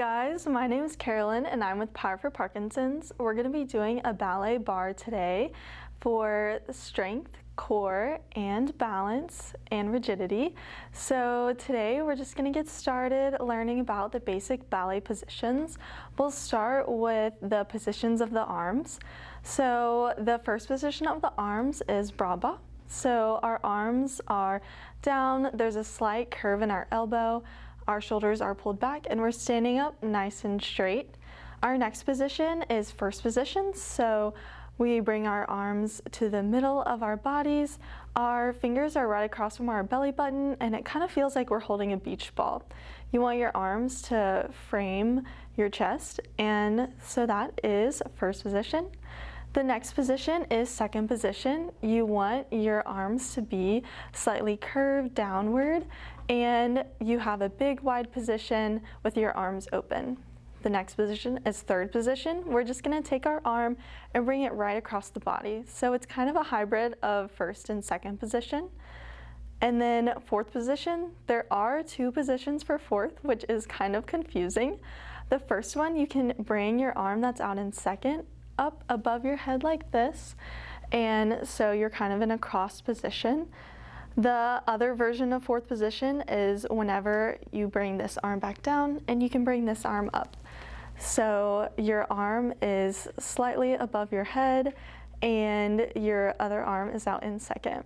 guys, my name is Carolyn and I'm with Power for Parkinsons. We're going to be doing a ballet bar today for strength, core, and balance and rigidity. So today we're just going to get started learning about the basic ballet positions. We'll start with the positions of the arms. So the first position of the arms is bras bas. So our arms are down, there's a slight curve in our elbow. Our shoulders are pulled back and we're standing up nice and straight. Our next position is first position. So we bring our arms to the middle of our bodies. Our fingers are right across from our belly button and it kind of feels like we're holding a beach ball. You want your arms to frame your chest, and so that is first position. The next position is second position. You want your arms to be slightly curved downward and you have a big wide position with your arms open. The next position is third position. We're just going to take our arm and bring it right across the body. So it's kind of a hybrid of first and second position. And then fourth position, there are two positions for fourth, which is kind of confusing. The first one, you can bring your arm that's out in second up above your head like this, and so you're kind of in a cross position. The other version of fourth position is whenever you bring this arm back down and you can bring this arm up. So your arm is slightly above your head and your other arm is out in second.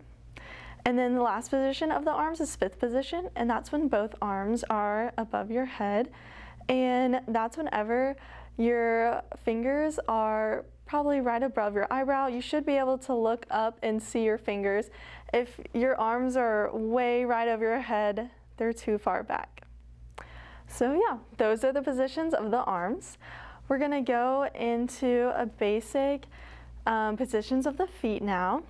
And then the last position of the arms is fifth position, and that's when both arms are above your head, and that's whenever your fingers are probably right above your eyebrow. You should be able to look up and see your fingers. If your arms are way right over your head, they're too far back. So yeah, those are the positions of the arms. We're gonna go into a basic positions of the feet now.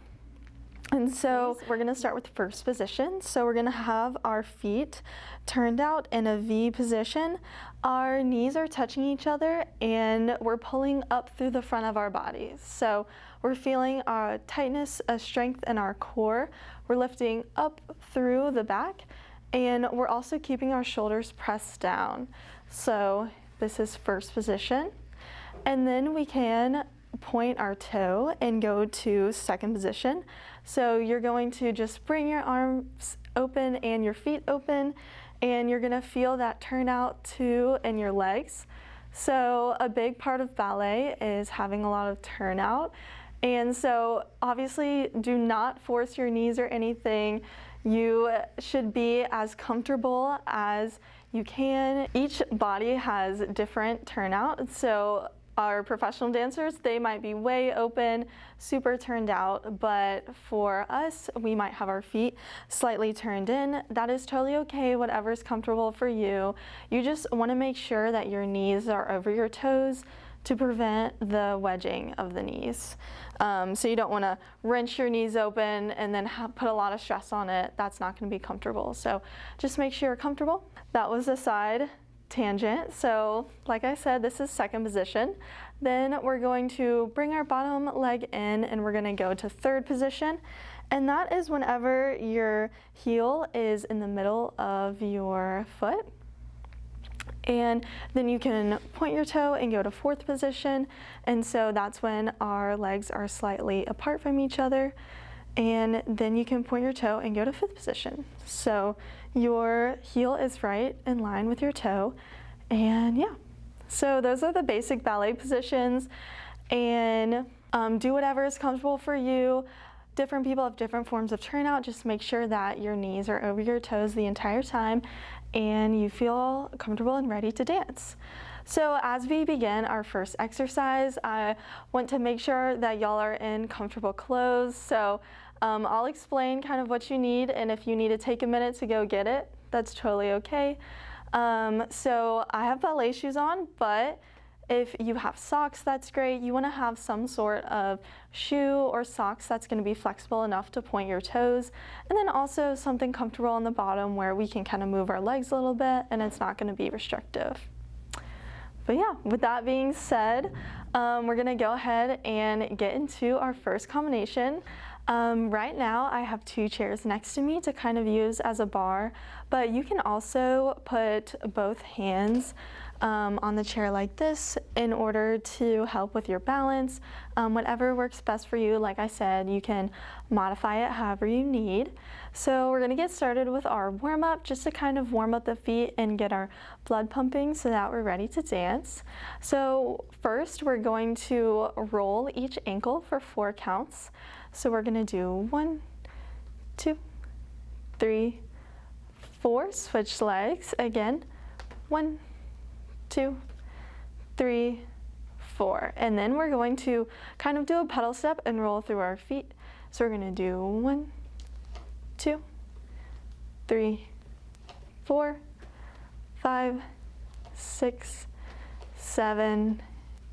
And so we're going to start with first position. So we're going to have our feet turned out in a V position. Our knees are touching each other and we're pulling up through the front of our bodies. So we're feeling a tightness, a strength in our core. We're lifting up through the back and we're also keeping our shoulders pressed down. So this is first position. And then we can point our toe and go to second position. So you're going to just bring your arms open and your feet open, and you're going to feel that turnout too in your legs. So a big part of ballet is having a lot of turnout, and so obviously do not force your knees or anything. You should be as comfortable as you can. Each body has different turnout, so our professional dancers, they might be way open, super turned out, but for us, we might have our feet slightly turned in. That is totally okay, whatever's comfortable for you. You just want to make sure that your knees are over your toes to prevent the wedging of the knees. So you don't want to wrench your knees open and then put a lot of stress on it. That's not going to be comfortable. So just make sure you're comfortable. That was a side tangent. So like I said, this is second position. Then we're going to bring our bottom leg in and we're going to go to third position, and that is whenever your heel is in the middle of your foot, and then you can point your toe and go to fourth position, and so that's when our legs are slightly apart from each other, and then you can point your toe and go to fifth position. So your heel is right in line with your toe, and yeah. So those are the basic ballet positions, and do whatever is comfortable for you. Different people have different forms of turnout. Just make sure that your knees are over your toes the entire time and you feel comfortable and ready to dance. So as we begin our first exercise, I want to make sure that y'all are in comfortable clothes. So I'll explain kind of what you need, and if you need to take a minute to go get it, that's totally okay. So I have ballet shoes on, but if you have socks, that's great. You want to have some sort of shoe or socks that's going to be flexible enough to point your toes, and then also something comfortable on the bottom where we can kind of move our legs a little bit and it's not going to be restrictive. But yeah, with that being said, we're going to go ahead and get into our first combination. Right now I have 2 chairs next to me to kind of use as a bar, but you can also put both hands on the chair like this in order to help with your balance. Whatever works best for you. Like I said, you can modify it however you need. So we're gonna get started with our warm-up just to kind of warm up the feet and get our blood pumping so that we're ready to dance. So first we're going to roll each ankle for 4 counts. So we're gonna do 1, 2, 3, 4, switch legs again, 1, 2, 3, 4. And then we're going to kind of do a pedal step and roll through our feet. So we're gonna do 1, 2, 3, 4, 5, 6, 7,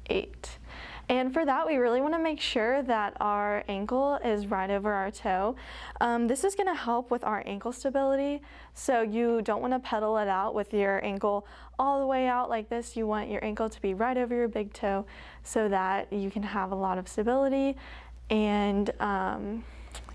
8. And for that, we really want to make sure that our ankle is right over our toe. This is going to help with our ankle stability. So you don't want to pedal it out with your ankle all the way out like this. You want your ankle to be right over your big toe so that you can have a lot of stability and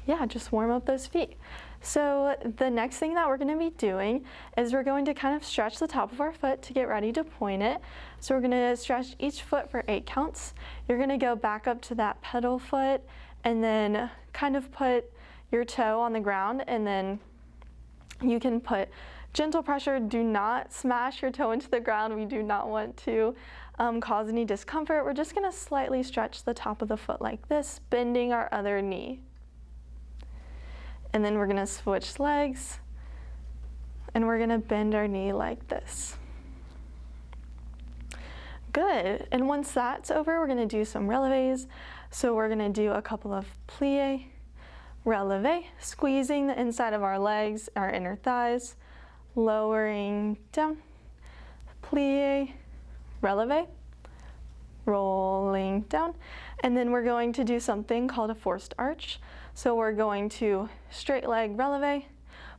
yeah, just warm up those feet. So the next thing that we're going to be doing is we're going to kind of stretch the top of our foot to get ready to point it. So we're going to stretch each foot for 8 counts. You're going to go back up to that pedal foot and then kind of put your toe on the ground, and then you can put gentle pressure. Do not smash your toe into the ground. We do not want to cause any discomfort. We're just going to slightly stretch the top of the foot like this, bending our other knee. And then we're gonna switch legs and we're gonna bend our knee like this. Good, and once that's over, we're gonna do some releves. So we're gonna do a couple of plie, releve, squeezing the inside of our legs, our inner thighs, lowering down, plie, releve, rolling down, and then we're going to do something called a forced arch. So we're going to straight leg releve,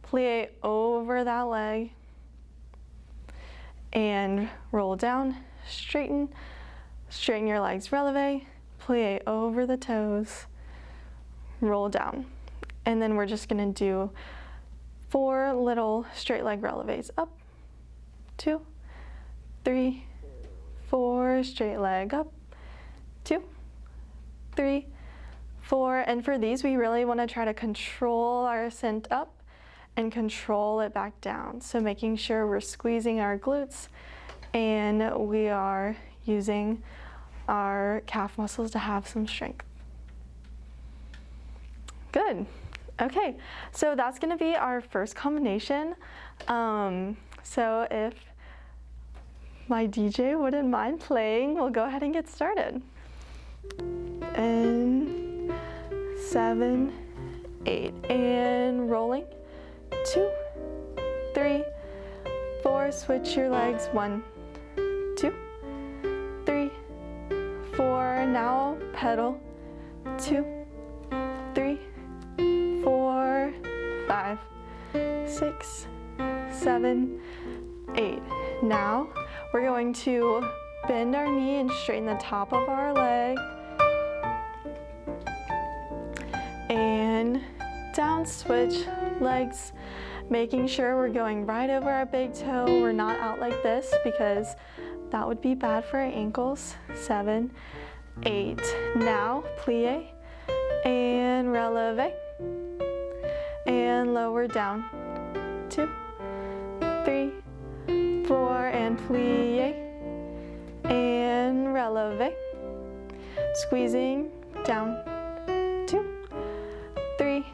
plie over that leg, and roll down, straighten your legs, releve, plie over the toes, roll down. And then we're just gonna do 4 little straight leg releves. Up, 2, 3, 4, straight leg up, 2, 3, 4, and for these we really want to try to control our ascent up and control it back down. So making sure we're squeezing our glutes and we are using our calf muscles to have some strength. Good. Okay, so that's going to be our first combination. So if my DJ wouldn't mind playing, we'll go ahead and get started. And 7, 8, and rolling, 2, 3, 4, switch your legs, 1, 2, 3, 4, now pedal, 2, 3, 4, 5, 6, 7, 8. Now we're going to bend our knee and straighten the top of our leg, and down, switch legs, making sure we're going right over our big toe. We're not out like this because that would be bad for our ankles. 7, 8. Now plie and releve and lower down. 2, 3, 4, and plie and releve, squeezing down. 2, 3,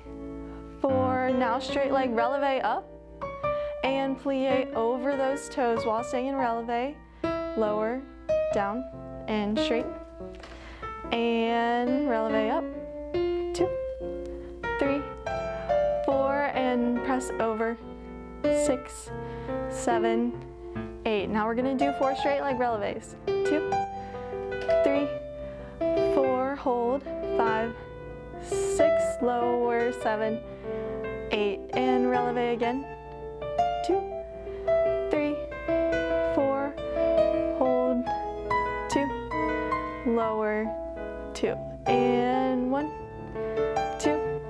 4, now straight leg releve up and plie over those toes while staying in releve, lower, down, and straighten, and releve up, 2, 3, 4, and press over, 6, 7, 8. Now we're gonna do 4 straight leg releves, 2, 3, 4, hold, 5, 6, lower, 7, 8, and releve again, 2, 3, 4, hold, 2, lower, 2, and 1, 2,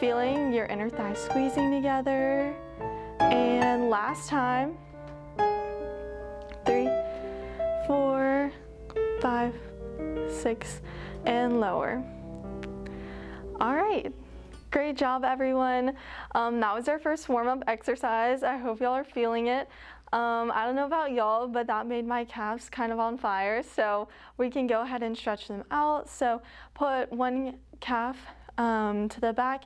feeling your inner thighs squeezing together. And last time. 3, 4, 5, 6, and lower. All right. Great job, everyone. That was our first warm-up exercise. I hope y'all are feeling it. I don't know about y'all, but that made my calves kind of on fire. So we can go ahead and stretch them out. So put one calf to the back,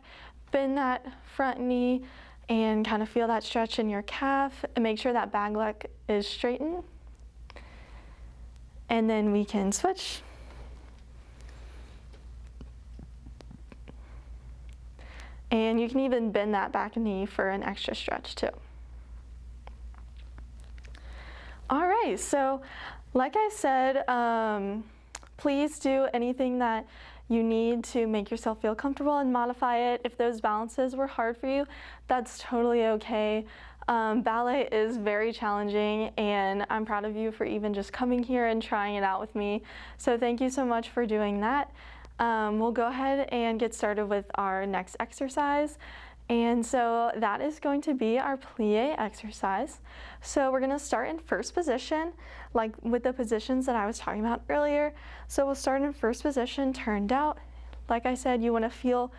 bend that front knee, and kind of feel that stretch in your calf. And make sure that bag leg is straightened. And then we can switch. And you can even bend that back knee for an extra stretch too. All right, so like I said, please do anything that you need to make yourself feel comfortable and modify it. If those balances were hard for you, that's totally okay. Ballet is very challenging, and I'm proud of you for even just coming here and trying it out with me. So thank you so much for doing that. We'll go ahead and get started with our next exercise. And so that is going to be our plie exercise. So we're gonna start in first position, like with the positions that I was talking about earlier. So we'll start in first position, turned out. Like I said, you wanna feel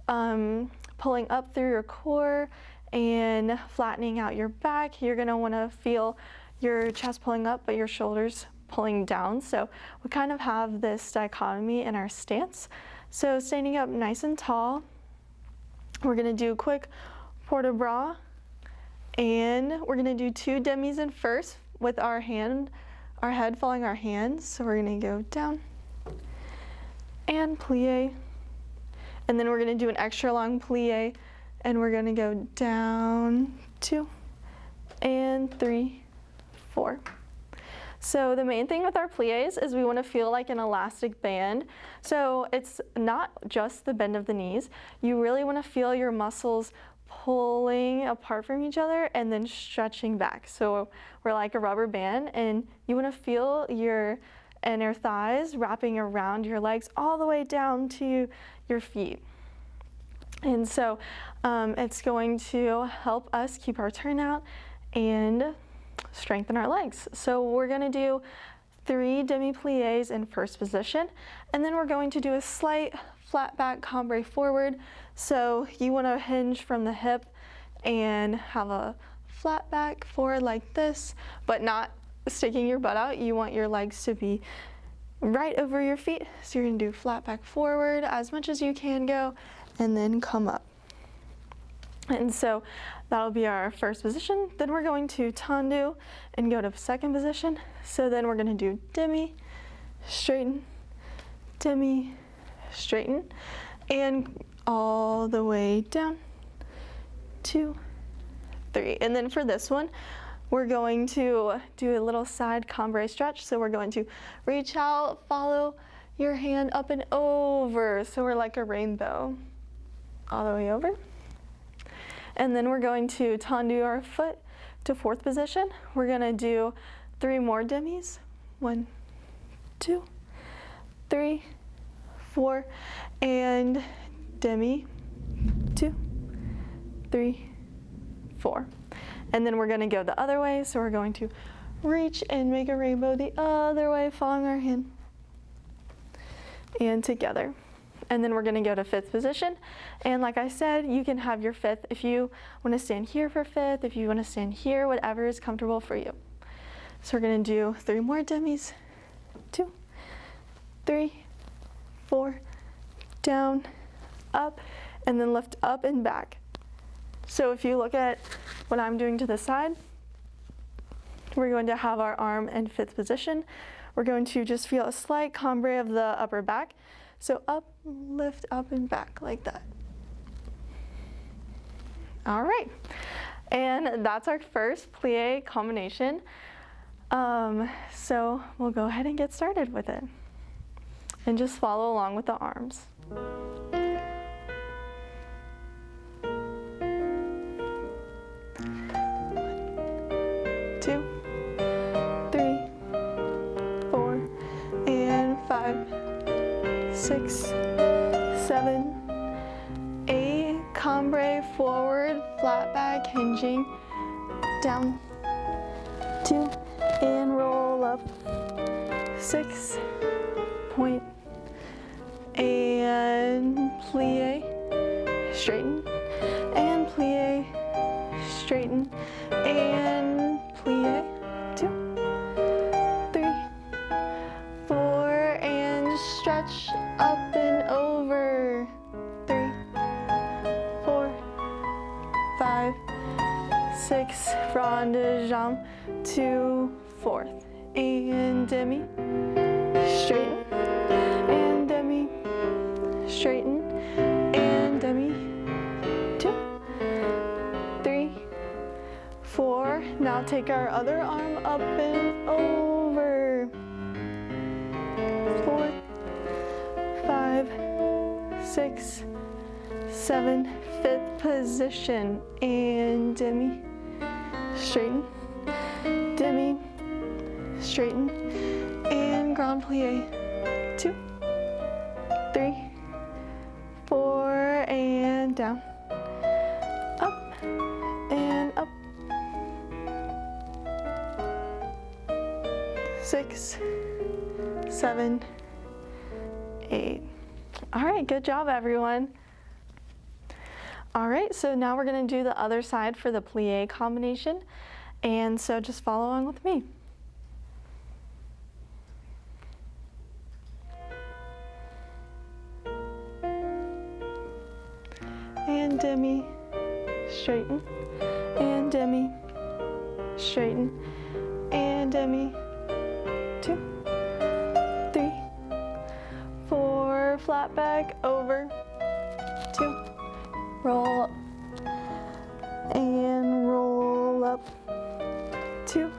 pulling up through your core and flattening out your back. You're gonna wanna feel your chest pulling up, but your shoulders pulling down. So we kind of have this dichotomy in our stance. So standing up nice and tall, we're gonna do a quick port de bras, and we're gonna do 2 demis in first with our head following our hands. So we're gonna go down and plie, and then we're gonna do an extra long plie, and we're gonna go down 2 and 3, 4. So the main thing with our pliés is we want to feel like an elastic band. So it's not just the bend of the knees. You really want to feel your muscles pulling apart from each other and then stretching back. So we're like a rubber band, and you want to feel your inner thighs wrapping around your legs all the way down to your feet. And so it's going to help us keep our turnout and strengthen our legs. So we're gonna do 3 demi-pliés in first position, and then we're going to do a slight flat back cambre forward. So you wanna hinge from the hip and have a flat back forward like this, but not sticking your butt out. You want your legs to be right over your feet. So you're gonna do flat back forward as much as you can go, and then come up. And so that'll be our first position. Then we're going to tendu and go to second position. So then we're gonna do demi, straighten, demi, straighten, and all the way down, 2, 3. And then for this one, we're going to do a little side cambre stretch. So we're going to reach out, follow your hand up and over. So we're like a rainbow, all the way over. And then we're going to tendu our foot to fourth position. We're gonna do 3 more demis. 1, 2, 3, 4, and demi, 2, 3, 4. And then we're gonna go the other way. So we're going to reach and make a rainbow the other way, following our hand, and together. And then we're gonna go to fifth position. And like I said, you can have your fifth if you wanna stand here for fifth, if you wanna stand here, whatever is comfortable for you. So we're gonna do 3 more demis, 2, 3, 4, down, up, and then lift up and back. So if you look at what I'm doing to the side, we're going to have our arm in fifth position. We're going to just feel a slight cambre of the upper back. So up, lift up and back like that. All right, and that's our first plie combination. So we'll go ahead and get started with it. And just follow along with the arms. 2, 3, 4, and 5, 6, 7, 8, forward, flat back, hinging, down, 2, and roll up, 6, point, and plie, straighten, and plie, straighten, and plie, 2, 3, 4, and stretch up and over, 3, 4, 5, 6, rond de jambe, 2, 4th, and demi, straighten, and demi, straighten, and demi, 2, 3, 4. Now take our other arm up and over, 4, 5, 6, 7, 5th position, and demi, straighten, demi, straighten, and grand plie, 2, 3, 4, and down, up, and up, 6, 7, 8. All right, good job, everyone. All right, so now we're going to do the other side for the plie combination, and so just follow along with me. And demi, straighten, and demi, straighten, and demi, 2, 3, 4, flat back, over, 2, roll up, and roll up, 2,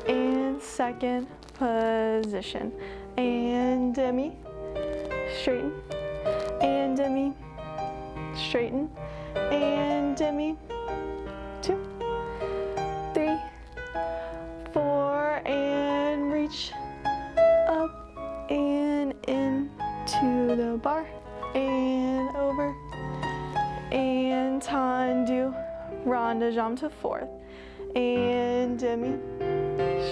and second position, and demi, straighten, and demi, straighten, and demi, 2, 3, 4, and reach up and into the bar, and over, and tendu, rond de jambe to 4th, and demi,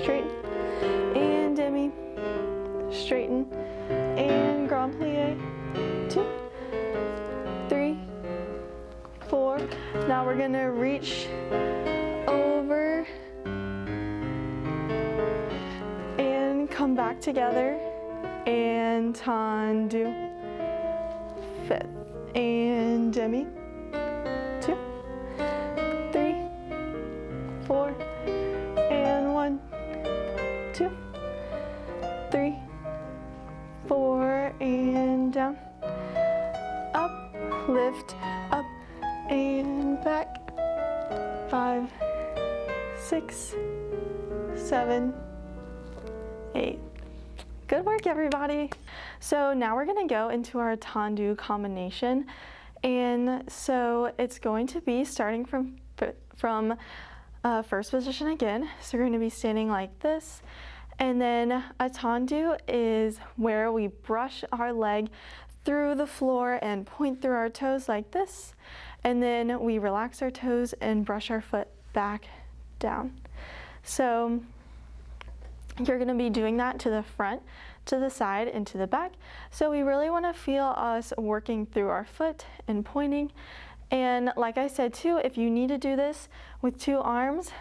straighten, and demi, straighten, and grand plie, 2, 3, 4. Now we're gonna reach over and come back together, and tendu, 5th, and demi, 2, 3, 4, and 1, 2, 3, 4, and down, up, lift, up, and back, 5, 6, 7, 8. Good work, everybody. So now we're gonna go into our tendu combination. And so it's going to be starting from first position again. So we're gonna be standing like this. And then a tendu is where we brush our leg through the floor and point through our toes like this. And then we relax our toes and brush our foot back down. So you're gonna be doing that to the front, to the side, and to the back. So we really wanna feel us working through our foot and pointing. And like I said too, if you need to do this with 2 arms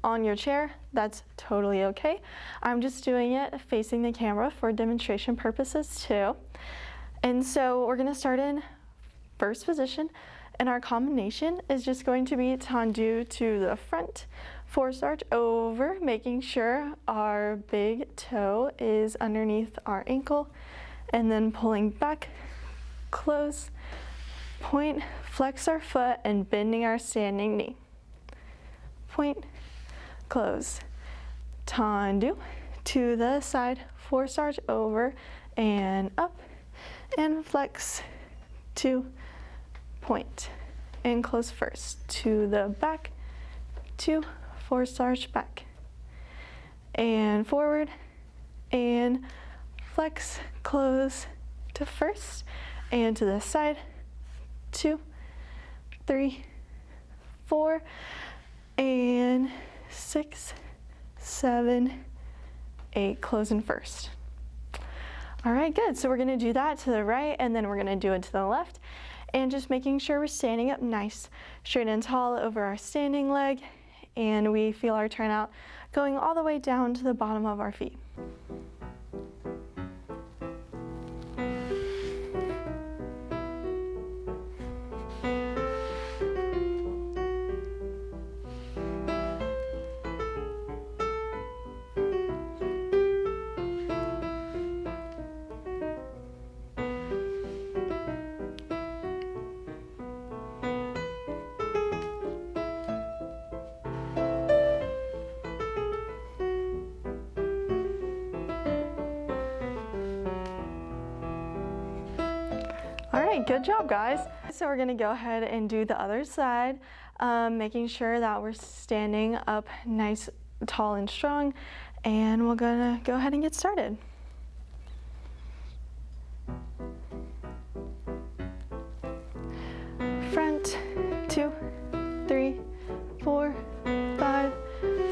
on your chair, that's totally okay. I'm just doing it facing the camera for demonstration purposes too. And so we're gonna start in first position, and our combination is just going to be tendu to the front, force arch over, making sure our big toe is underneath our ankle, and then pulling back, close, point, flex our foot, and bending our standing knee. Point, close, tendu, to the side, force arch over, and up, and flex, 2, point, and close first, to the back, 2, force arch back, and forward, and flex, close to first, and to the side, 2, 3, 4, and 6, 7, 8, closing first. All right, good. So we're gonna do that to the right, and then we're gonna do it to the left, and just making sure we're standing up nice, straight and tall over our standing leg, and we feel our turnout going all the way down to the bottom of our feet. All right, good job, guys. So we're gonna go ahead and do the other side, making sure that we're standing up nice, tall, and strong, and we're gonna go ahead and get started. Front, 2, 3, 4, 5,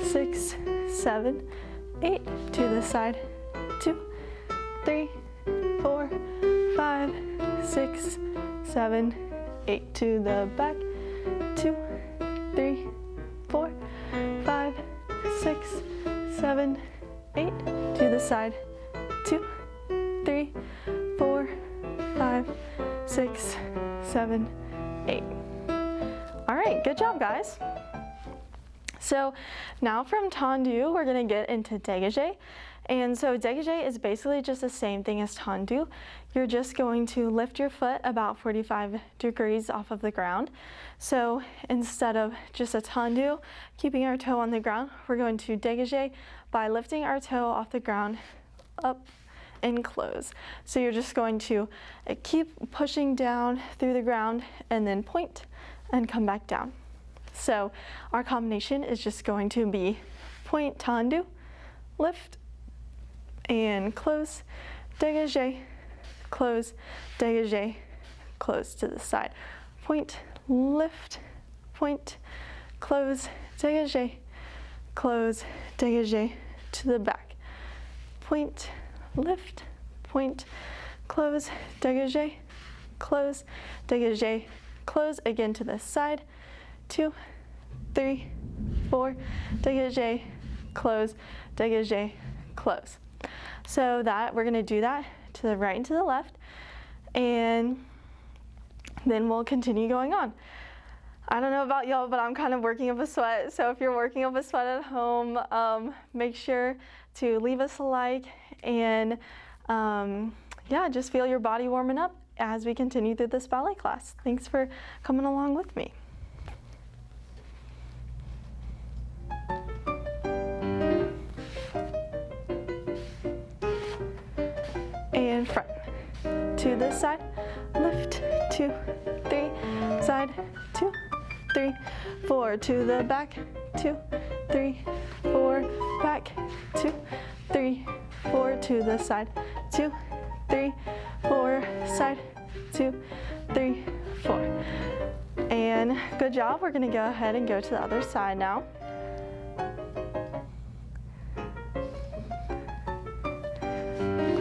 6, 7, 8, to the side, 2, 3, 4, 5, 6, 7, 8, to the back, 2, 3, 4, 5, 6, 7, 8, to the side, 2, 3, 4, 5, 6, 7, 8. All right, good job, guys. So now from Tendu, we're gonna get into Degage. And so Degage is basically just the same thing as Tendu. You're just going to lift your foot about 45 degrees off of the ground. So instead of just a Tendu, keeping our toe on the ground, we're going to Degage by lifting our toe off the ground, up and close. So you're just going to keep pushing down through the ground and then point and come back down. So our combination is just going to be point, Tendu, lift, and close, Degage, close, Degage, close to the side. Point, lift, point, close, Degage, close, Degage, to the back. Point, lift, point, close, Degage, close, Degage, close, again to the side. 2, 3, 4, Degage, close, Degage, close. So that we're gonna do that to the right and to the left, and then we'll continue going on. I don't know about y'all, but I'm kind of working up a sweat. So if you're working up a sweat at home, make sure to leave us a like, and yeah, just feel your body warming up as we continue through this ballet class. Thanks for coming along with me. And front, to this side, lift, 2, 3, side, 2, 3, 4, to the back, 2, 3, 4, back, 2, 3, 4, to the side, 2, 3, 4, side, 2, 3, 4. And good job. We're gonna go ahead and go to the other side now.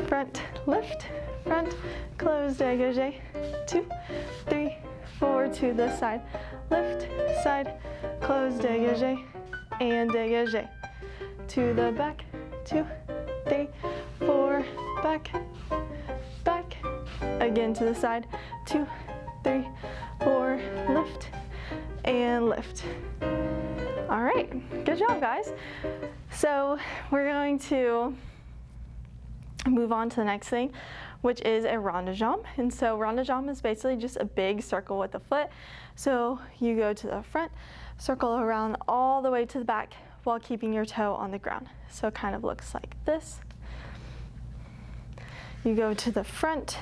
Front, lift, front, close, Degage, 2, 3, 4, to the side, lift, side, close, Degage, and Degage, to the back, 2, 3, 4, back, back, again to the side, 2, 3, 4, lift, and lift. All right, good job, guys. So we're going to move on to the next thing, which is a rond de jambe. And so rond de jambe is basically just a big circle with the foot. So you go to the front, circle around all the way to the back while keeping your toe on the ground. So it kind of looks like this. You go to the front,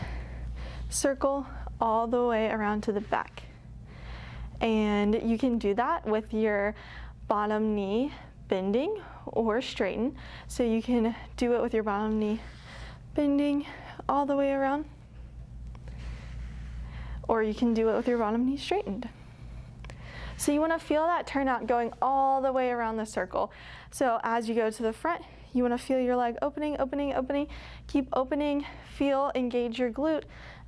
circle all the way around to the back. And you can do that with your bottom knee bending or straighten. So you can do it with your bottom knee bending all the way around, or you can do it with your bottom knee straightened. So you want to feel that turnout going all the way around the circle. So as you go to the front, you want to feel your leg opening, opening, opening. Keep opening, feel, engage your glute.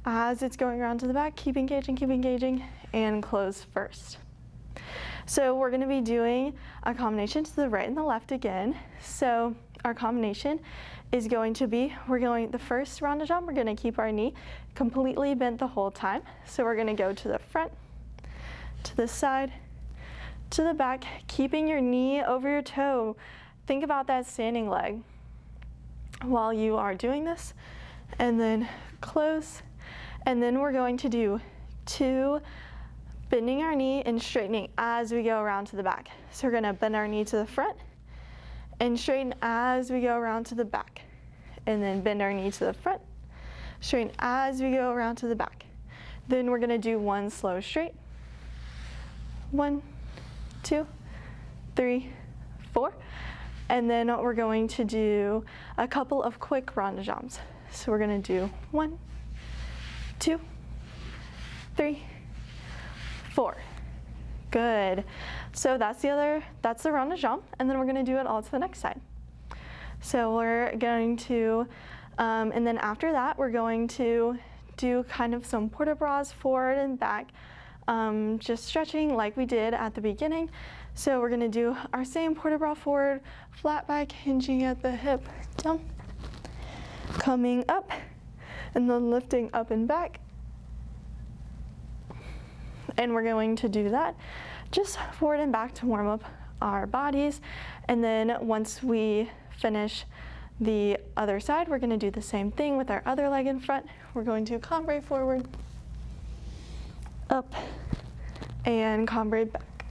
As it's going around to the back, keep engaging, and close first. So we're going to be doing a combination to the right and the left again. So our combination is going to be, the first round of jump, we're going to keep our knee completely bent the whole time. So we're going to go to the front, to the side, to the back, keeping your knee over your toe. Think about that standing leg while you are doing this, and then close. And then we're going to do 2 bending our knee and straightening as we go around to the back. So we're going to bend our knee to the front and straighten as we go around to the back. And then bend our knee to the front, straighten as we go around to the back. Then we're going to do 1 slow straight. 1, 2, 3, 4. And then we're going to do a couple of quick rond jambs. So we're going to do 1, 2, 3, 4. Good. So that's the round de jambe, and then we're going to do it all to the next side. So we're going to, and then after that, we're going to do kind of some port de bras forward and back, just stretching like we did at the beginning. So we're going to do our same port de bras forward, flat back, hinging at the hip, down, coming up, and then lifting up and back. And we're going to do that just forward and back to warm up our bodies. And then once we finish the other side, we're going to do the same thing with our other leg in front. We're going to cambre forward, up, and cambre back.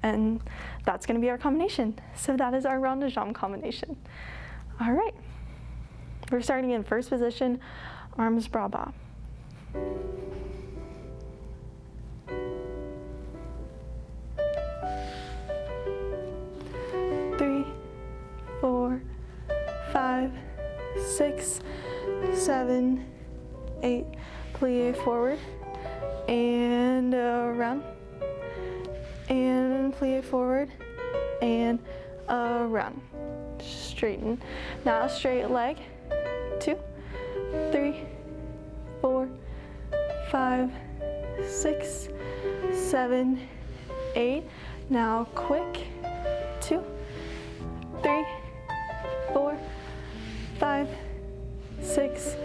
And that's going to be our combination. So that is our round de jambe combination. All right. We're starting in first position, arms bras bas. 3, 4, 5, 6, 7, 8. Plié forward and around, and plié forward and around. Straighten. Now straight leg. 2, 3, 4, 5, 6, 7, 8. Now quick. 2, 3, 4, 5, 6,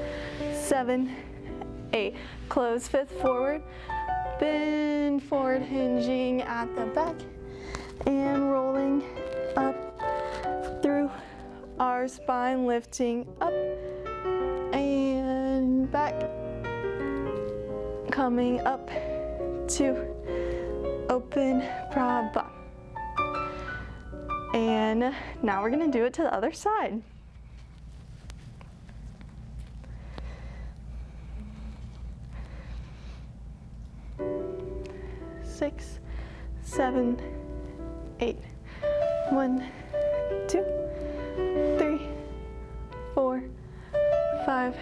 7, 8. Close 5th forward. Bend forward, hinging at the back and rolling up through our spine, lifting up and back, coming up to open bras bas. And now we're going to do it to the other side. Six, 7, 8. 1, 2, 3, 4, 5,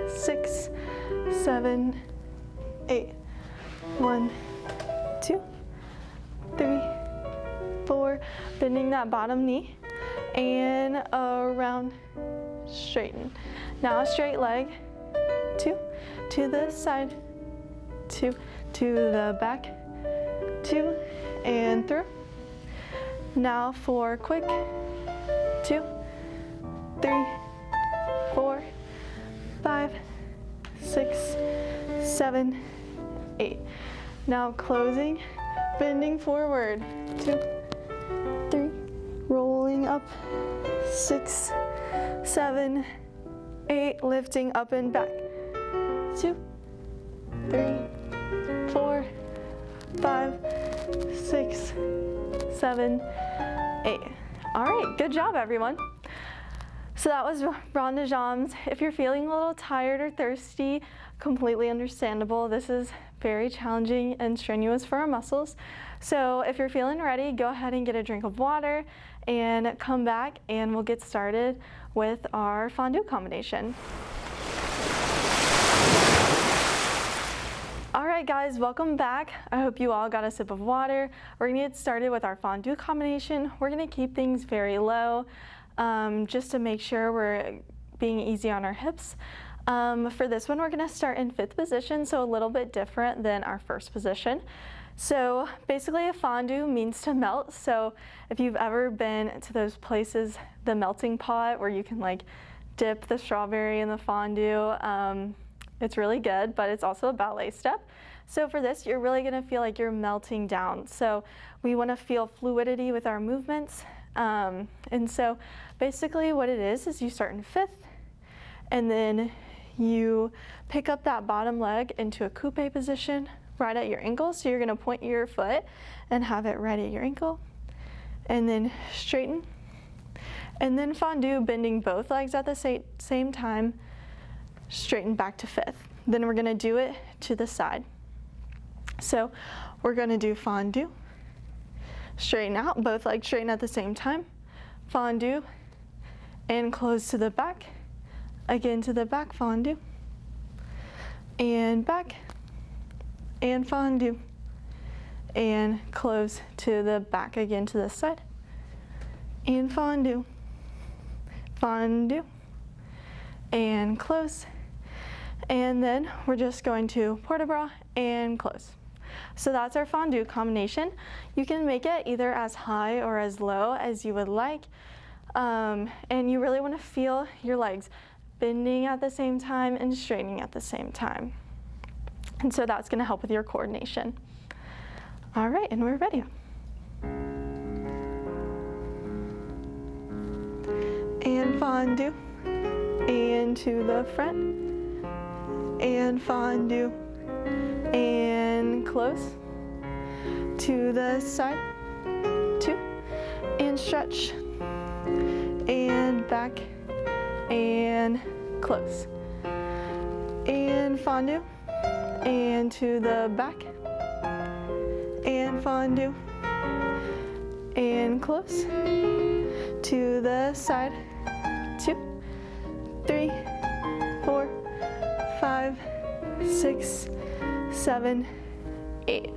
6, 7, 8. 1, 2, 3, 4. Bending that bottom knee and around, straighten. Now a straight leg. 2 to the side, 2 to the back, 2 and through. Now for quick. 2, 3, 4, 5, 6, 7, 8. Now closing, bending forward. 2, 3, rolling up. 6, 7, 8, lifting up and back. 2, 3, 4, 5, 6, 7, 8. All right, good job, everyone. So that was rond de jambes. If you're feeling a little tired or thirsty, completely understandable. This is very challenging and strenuous for our muscles. So if you're feeling ready, go ahead and get a drink of water and come back and we'll get started with our fondue combination. All right, right, guys, welcome back. I hope you all got a sip of water. We're gonna get started with our fondue combination. We're gonna keep things very low just to make sure we're being easy on our hips. For this one, we're gonna start in 5th position, so a little bit different than our 1st position. So basically a fondue means to melt. So if you've ever been to those places, the melting pot where you can like dip the strawberry in the fondue, it's really good, but it's also a ballet step. So for this, you're really gonna feel like you're melting down. So we wanna feel fluidity with our movements. And so basically what it is you start in 5th, and then you pick up that bottom leg into a coupe position right at your ankle. So you're gonna point your foot and have it right at your ankle, and then straighten. And then fondue, bending both legs at the same time, straighten back to 5th. Then we're gonna do it to the side. So we're gonna do fondue, straighten out, both legs straighten at the same time, fondue, and close to the back, again to the back, fondue, and back, and fondue, and close to the back, again to the side, and fondue, fondue, and close. And then we're just going to port-a-bras and close. So that's our fondue combination. You can make it either as high or as low as you would like. And you really want to feel your legs bending at the same time and straightening at the same time. And so that's going to help with your coordination. All right, and we're ready. And fondue, and to the front, and fondue, and close, to the side, 2, and stretch, and back, and close, and fondue, and to the back, and fondue, and close, to the side, 2, 3, 4, 5, 6, 7, 8.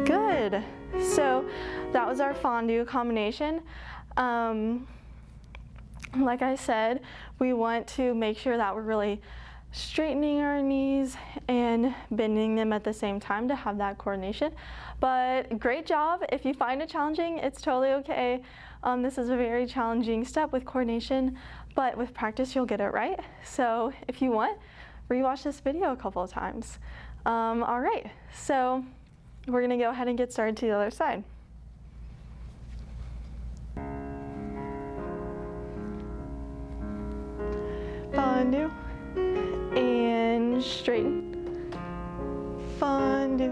Good. So that was our fondue combination. Like I said, we want to make sure that we're really straightening our knees and bending them at the same time to have that coordination. But great job. If you find it challenging, it's totally okay. This is a very challenging step with coordination, but with practice, you'll get it right. So if you want, rewatch this video a couple of times. All right, so we're gonna go ahead and get started to the other side. Fondue, and straighten, fondue,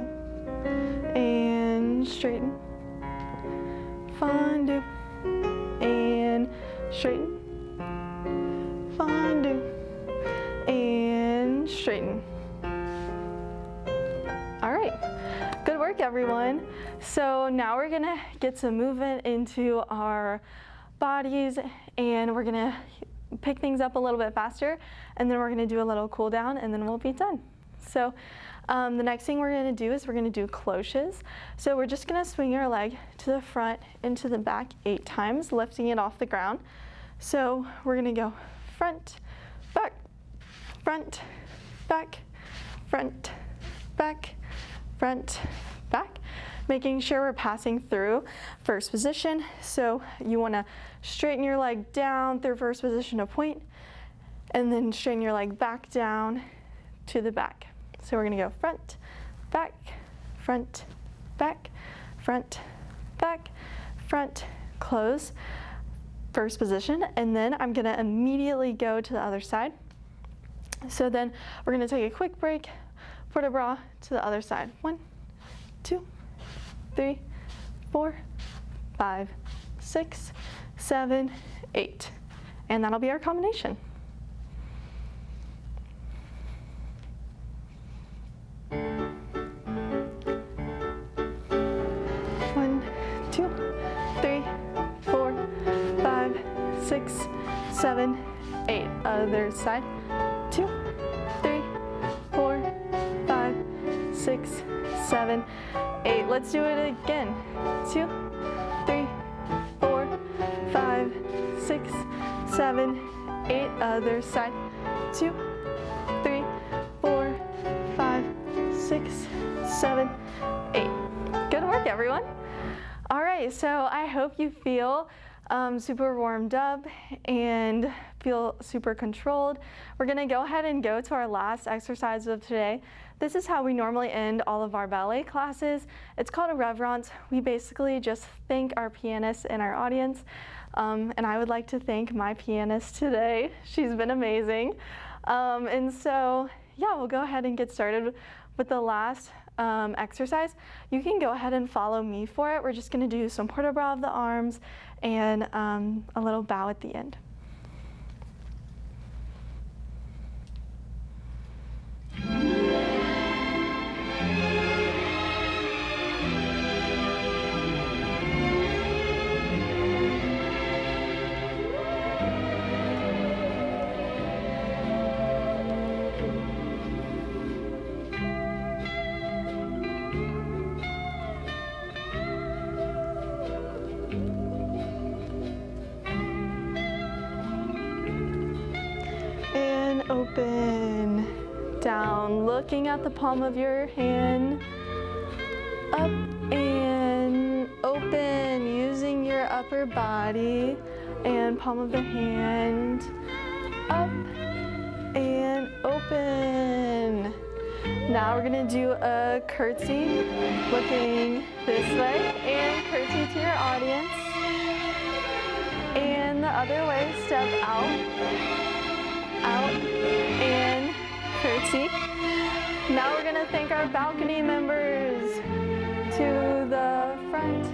and straighten, fondue, and straighten, fondue, and straighten. All right, good work everyone. So now we're gonna get some movement into our bodies, and we're gonna pick things up a little bit faster, and then we're gonna do a little cool down, and then we'll be done. So the next thing we're gonna do is we're gonna do cloches. So we're just gonna swing our leg to the front and to the back 8 times, lifting it off the ground. So we're gonna go front, back, front, back, front, back, front, back, making sure we're passing through 1st position. So you wanna straighten your leg down through 1st position to point, and then straighten your leg back down to the back. So we're gonna go front, back, front, back, front, back, front, close, 1st position, and then I'm gonna immediately go to the other side. So then we're gonna take a quick break, port-a-bras to the other side. 1, 2, 3, 4, 5, 6, 7, 8. And that'll be our combination. 1, 2, 3, 4, 5, 6, 7, 8. Other side. 2, 3, 4, 5, 6, let's do it again. 2, 3, 4, 5, 6, 7, 8. Other side. 2, 3, 4, 5, 6, 7, 8. Good work, everyone. All right, so I hope you feel super warmed up and feel super controlled. We're gonna go ahead and go to our last exercise of today. This is how we normally end all of our ballet classes. It's called a reverence. We basically just thank our pianists and our audience. And I would like to thank my pianist today. She's been amazing. And so, yeah, we'll go ahead and get started with the last exercise. You can go ahead and follow me for it. We're just gonna do some port de bras of the arms and a little bow at the end. Open, down, looking at the palm of your hand, up and open, using your upper body and palm of the hand, up and open. Now we're gonna do a curtsy, looking this way, and curtsy to your audience, and the other way, step out, and curtsy. Now we're gonna thank our balcony members to the front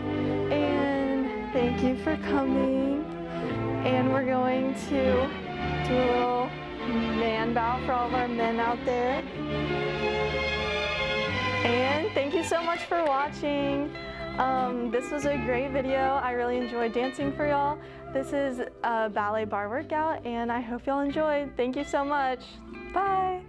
and thank you for coming. And we're going to do a little man bow for all of our men out there. And thank you so much for watching. This was a great video. I really enjoyed dancing for y'all. This is a ballet bar workout and I hope y'all enjoyed. Thank you so much. Bye.